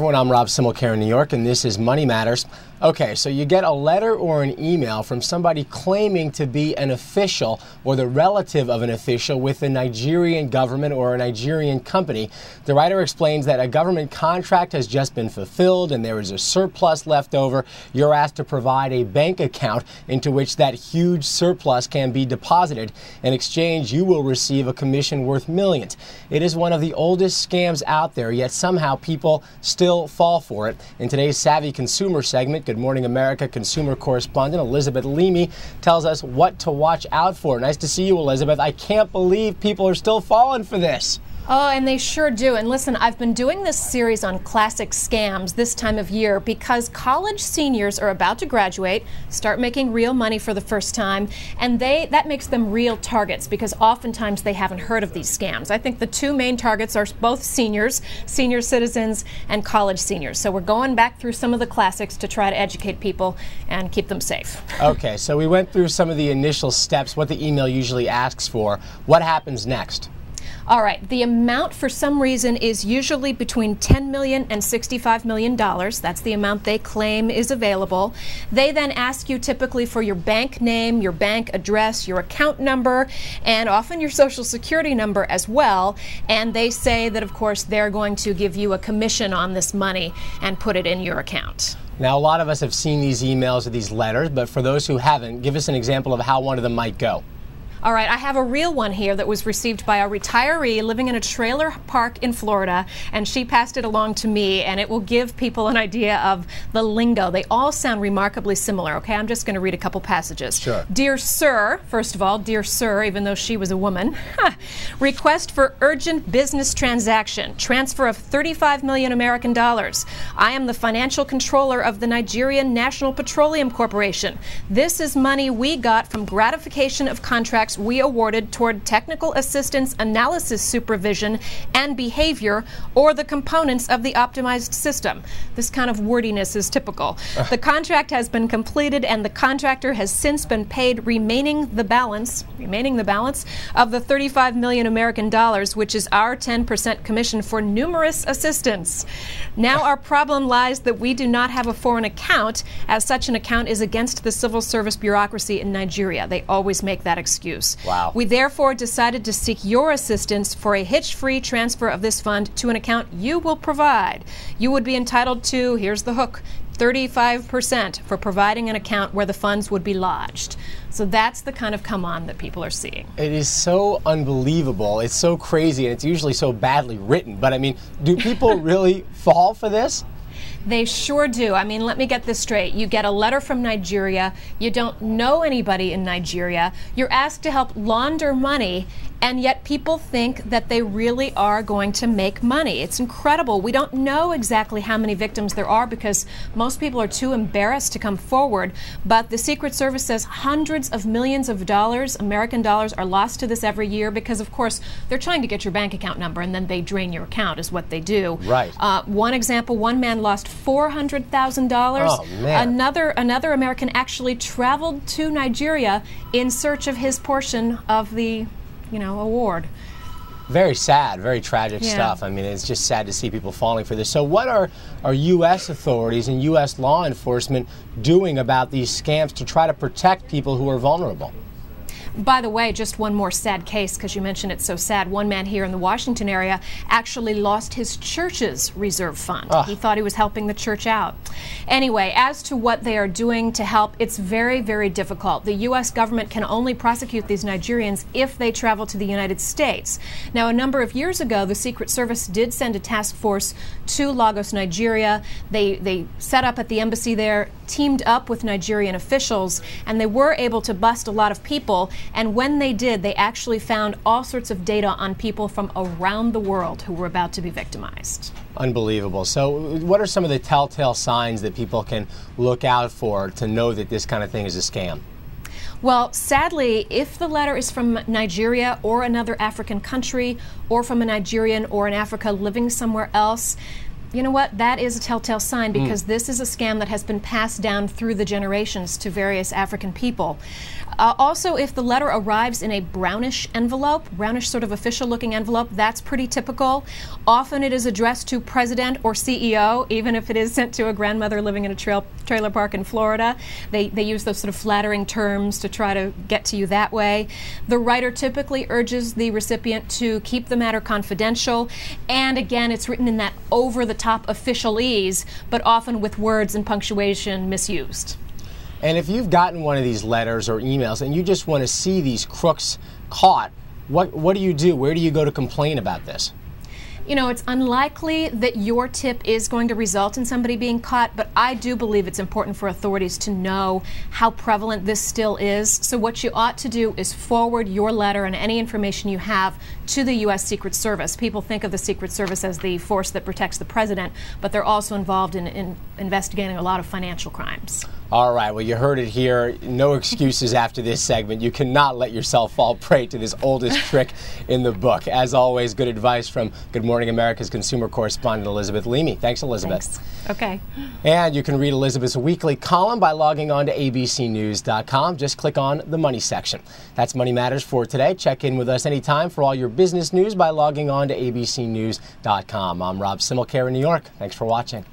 everyone, I'm Rob Simmelcare in New York, and this is Money Matters. Okay, so you get a letter or an email from somebody claiming to be an official or the relative of an official with the Nigerian government or a Nigerian company. The writer explains that a government contract has just been fulfilled and there is a surplus left over. You're asked to provide a bank account into which that huge surplus can be deposited. In exchange, you will receive a commission worth millions. It is one of the oldest scams out there, yet somehow people still fall for it. In today's Savvy Consumer segment, Good Morning America consumer correspondent Elizabeth Leamy tells us what to watch out for. Nice to see you, Elizabeth. I can't believe people are still falling for this. Oh, and they sure do. And listen, I've been doing this series on classic scams this time of year because college seniors are about to graduate, start making real money for the first time, and that makes them real targets because oftentimes they haven't heard of these scams. I think the two main targets are both seniors, senior citizens, and college seniors. So we're going back through some of the classics to try to educate people and keep them safe. Okay, so we went through some of the initial steps, what the email usually asks for. What happens next? All right, the amount for some reason is usually between $10 million and $65 million. That's the amount they claim is available. They then ask you typically for your bank name, your bank address, your account number, and often your social security number as well. And they say that, of course, they're going to give you a commission on this money and put it in your account. Now, a lot of us have seen these emails or these letters, but for those who haven't, give us an example of how one of them might go. All right, I have a real one here that was received by a retiree living in a trailer park in Florida, and she passed it along to me, and it will give people an idea of the lingo. They all sound remarkably similar, okay? I'm just going to read a couple passages. Sure. Dear Sir, first of all, Dear Sir, even though she was a woman. Request for urgent business transaction. Transfer of 35 million American dollars. I am the financial controller of the Nigerian National Petroleum Corporation. This is money we got from gratification of contracts we awarded toward technical assistance, analysis, supervision, and behavior, or the components of the optimized system. This kind of wordiness is typical. The contract has been completed, and the contractor has since been paid remaining the balance of the 35 million American dollars, which is our 10% commission for numerous assistants. Now our problem lies that we do not have a foreign account, as such an account is against the civil service bureaucracy in Nigeria. They always make that excuse. Wow. We therefore decided to seek your assistance for a hitch-free transfer of this fund to an account you will provide. You would be entitled to, here's the hook, 35% for providing an account where the funds would be lodged. So that's the kind of come on that people are seeing. It is so unbelievable. It's so crazy, and it's usually so badly written. But I mean, do people really fall for this? They sure do. I mean, let me get this straight. You get a letter from Nigeria. You don't know anybody in Nigeria. You're asked to help launder money, and yet people think that they really are going to make money. It's incredible. We don't know exactly how many victims there are because most people are too embarrassed to come forward. But the Secret Service says hundreds of millions of dollars, American dollars, are lost to this every year because, of course, they're trying to get your bank account number and then they drain your account is what they do. Right. One example, one man lost $400,000. Oh, man. Another American actually traveled to Nigeria in search of his portion of the award. Very sad, very tragic Yeah. stuff. I mean, it's just sad to see people falling for this. So what are U.S. authorities and U.S. law enforcement doing about these scams to try to protect people who are vulnerable? By the way, just one more sad case, because you mentioned it's so sad. One man here in the Washington area actually lost his church's reserve fund. He thought he was helping the church out. Anyway, as to what they are doing to help, it's very, very difficult. The U.S. government can only prosecute these Nigerians if they travel to the United States. Now, a number of years ago, the Secret Service did send a task force to Lagos, Nigeria. They set up at the embassy there, teamed up with Nigerian officials, and they were able to bust a lot of people. And when they did, they actually found all sorts of data on people from around the world who were about to be victimized. Unbelievable. So what are some of the telltale signs that people can look out for to know that this kind of thing is a scam? Well, sadly, if the letter is from Nigeria or another African country or from a Nigerian or in Africa living somewhere else, You know what? That is a telltale sign, because this is a scam that has been passed down through the generations to various African people. Also, if the letter arrives in a brownish envelope, brownish sort of official-looking envelope, that's pretty typical. Often it is addressed to president or CEO, even if it is sent to a grandmother living in a trailer park in Florida. They use those sort of flattering terms to try to get to you that way. The writer typically urges the recipient to keep the matter confidential, and again, it's written in that over-the-top officialese, but often with words and punctuation misused. And if you've gotten one of these letters or emails and you just want to see these crooks caught, what do you do? Where do you go to complain about this? You know, it's unlikely that your tip is going to result in somebody being caught, but I do believe it's important for authorities to know how prevalent this still is. So what you ought to do is forward your letter and any information you have to the U.S. Secret Service. People think of the Secret Service as the force that protects the president, but they're also involved in investigating a lot of financial crimes. All right, well, you heard it here. No excuses after this segment. You cannot let yourself fall prey to this oldest trick in the book. As always, good advice from Good Morning America's consumer correspondent Elizabeth Leamy. Thanks, Elizabeth. Thanks. Okay. And you can read Elizabeth's weekly column by logging on to abcnews.com. Just click on the Money section. That's Money Matters for today. Check in with us anytime for all your business news by logging on to abcnews.com. I'm Rob Simmelcare in New York. Thanks for watching.